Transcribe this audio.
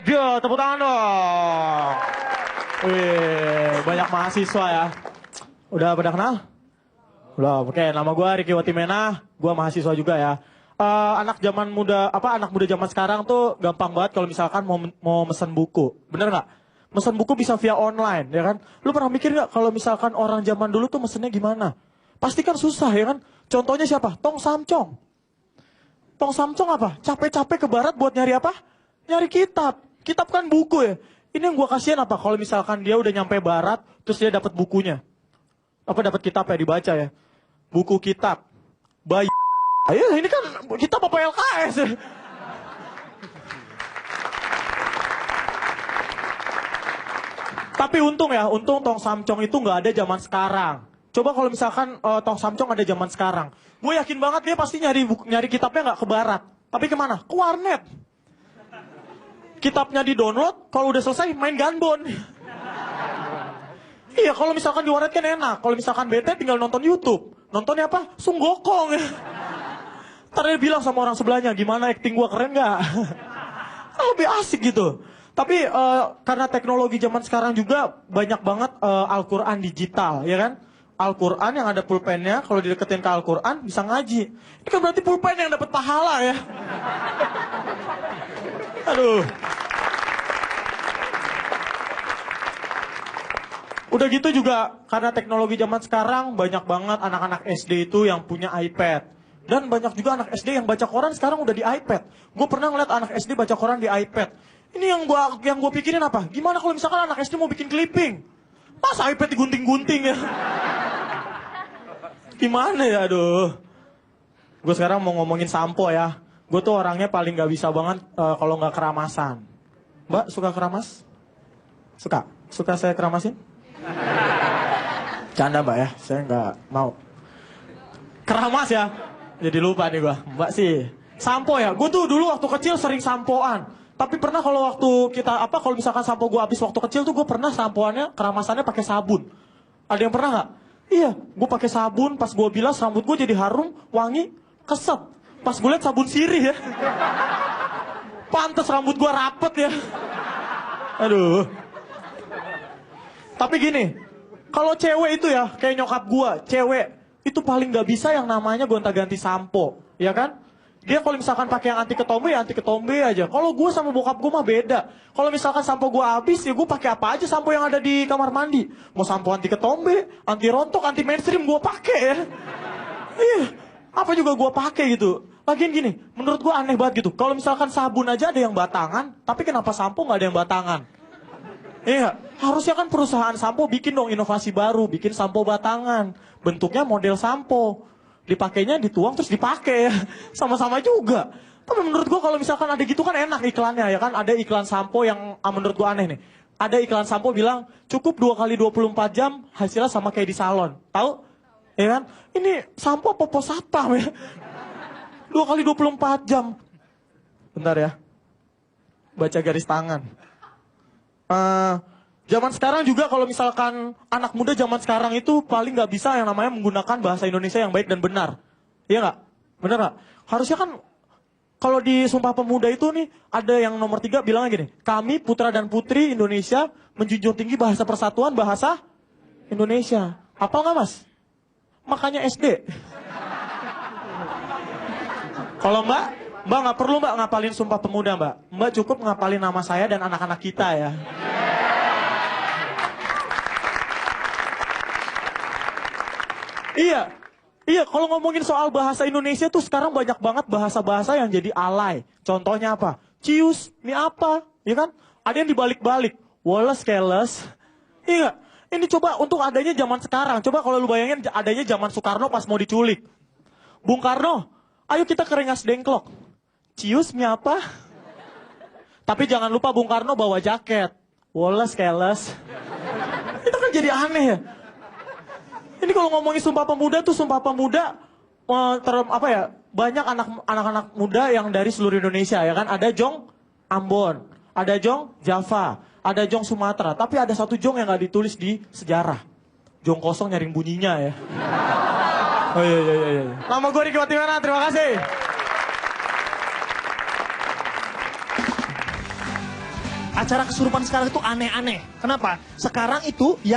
Yo, tepuk tangan dong. Wih, banyak mahasiswa ya. Udah pada kenal? Belum. Oke, nama gue Ricky Watimena. Gue mahasiswa juga ya. Anak zaman muda, anak muda zaman sekarang tuh gampang banget kalau misalkan mau mesen buku. Bener nggak? Mesen buku bisa via online, ya kan? Lu pernah mikir nggak kalau misalkan orang zaman dulu tuh mesennya gimana? Pasti kan susah, ya kan? Contohnya siapa? Tong Samcong. Tong Samcong apa? Capek-capek ke barat buat nyari apa? Nyari kitab. Kitab kan buku ya. Ini yang gue kasihan apa? Kalau misalkan dia udah nyampe barat, terus dia dapat bukunya. Dapat kitab ya, dibaca ya. Buku kitab. Bayi. Ayo, ini kan kitab apa LKS ya? Tapi untung ya, untung Tong Samcong itu nggak ada zaman sekarang. Coba kalau misalkan Tong Samcong ada zaman sekarang. Gue yakin banget dia pasti nyari kitabnya nggak ke barat. Tapi kemana? Ke warnet. Kitabnya di-download, kalau udah selesai main Gunbon. Iya, kalau misalkan di warnet kan enak. Kalau misalkan bete tinggal nonton YouTube. Nontonnya apa? Sung Gokong. Ntar dia bilang sama orang sebelahnya, gimana acting gua keren gak? Lebih asik gitu. Tapi karena teknologi zaman sekarang juga banyak banget Al-Quran digital, ya kan? Al-Quran yang ada pulpennya, kalau dideketin ke Al-Quran bisa ngaji. Ini kan berarti pulpen yang dapat pahala ya. Aduh. Udah gitu juga karena teknologi zaman sekarang banyak banget anak-anak SD itu yang punya iPad. Dan banyak juga anak SD yang baca koran sekarang udah di iPad. Gue pernah ngeliat anak SD baca koran di iPad. Ini yang gua pikirin apa? Gimana kalau misalkan anak SD mau bikin clipping? Masa iPad digunting-gunting ya? Gimana ya, aduh. Gue sekarang mau ngomongin sampo ya. Gue tuh orangnya paling gak bisa banget kalau gak keramasan. Mbak, suka keramas? Suka? Suka saya keramasin? Canda mbak ya, saya gak mau. Keramas ya? Jadi lupa nih gue. Mbak sih, sampo ya? Gue tuh dulu waktu kecil sering sampoan. Tapi pernah kalau waktu kita, kalau misalkan sampo gue habis waktu kecil tuh gue pernah sampoannya, keramasannya pakai sabun. Ada yang pernah gak? Iya, gue pakai sabun, pas gue bilas rambut gue jadi harum, wangi, keset. Pas gue liat sabun sirih ya. Pantes rambut gue rapet ya. Aduh. Tapi gini, kalau cewek itu ya, kayak nyokap gue, cewek itu paling gak bisa yang namanya gonta-ganti sampo, ya kan? Dia kalau misalkan pakai yang anti ketombe ya anti ketombe aja. Kalau gue sama bokap gue mah beda. Kalau misalkan sampo gue habis ya gue pakai apa aja sampo yang ada di kamar mandi. Mau sampo anti ketombe, anti rontok, anti mainstream gue pakai ya. Iya, apa juga gue pakai gitu. Lagian gini, menurut gue aneh banget gitu. Kalau misalkan sabun aja ada yang batangan, tapi kenapa sampo nggak ada yang batangan? Iya, harusnya kan perusahaan sampo bikin dong inovasi baru, bikin sampo batangan. Bentuknya model sampo. Dipakainya dituang terus dipakai ya. Sama-sama juga. Tapi menurut gua kalau misalkan ada gitu kan enak iklannya ya kan. Ada iklan sampo yang menurut gua aneh nih. Ada iklan sampo bilang cukup 2 kali 24 jam hasilnya sama kayak di salon. Tahu? Ya kan? Ini sampo apa pos satpam ya? 2 kali 24 jam. Bentar ya. Baca garis tangan. Zaman sekarang juga kalau misalkan anak muda zaman sekarang itu paling nggak bisa yang namanya menggunakan bahasa Indonesia yang baik dan benar. Iya nggak? Bener nggak? Harusnya kan kalau di Sumpah Pemuda itu nih ada yang nomor 3 bilangnya gini. Kami putra dan putri Indonesia menjunjung tinggi bahasa persatuan bahasa Indonesia. Hafal nggak mas? Makanya SD. Kalau mbak nggak perlu mbak ngapalin Sumpah Pemuda mbak. Mbak cukup ngapalin nama saya dan anak-anak kita ya. Iya, kalau ngomongin soal bahasa Indonesia tuh sekarang banyak banget bahasa-bahasa yang jadi alay. Contohnya apa? Cius, ini apa? Ya kan? Ada yang dibalik-balik. Wallace, keles. Iya, ini coba untuk adanya zaman sekarang. Coba kalau lu bayangin adanya zaman Soekarno pas mau diculik. Bung Karno, ayo kita ke Rengas Dengklok. Cius, ini apa? Tapi jangan lupa Bung Karno bawa jaket. Wallace, keles. Itu kan jadi aneh ya. Ini kalau ngomongin Sumpah Pemuda tuh Sumpah Pemuda banyak anak-anak muda yang dari seluruh Indonesia ya kan. Ada Jong Ambon, ada Jong Java, ada Jong Sumatera. Tapi ada satu Jong yang nggak ditulis di sejarah. Jong kosong nyaring bunyinya ya. Oh iya. Nama gue Ricky Watimena, terima kasih. Acara kesurupan sekarang itu aneh-aneh. Kenapa? Sekarang itu yang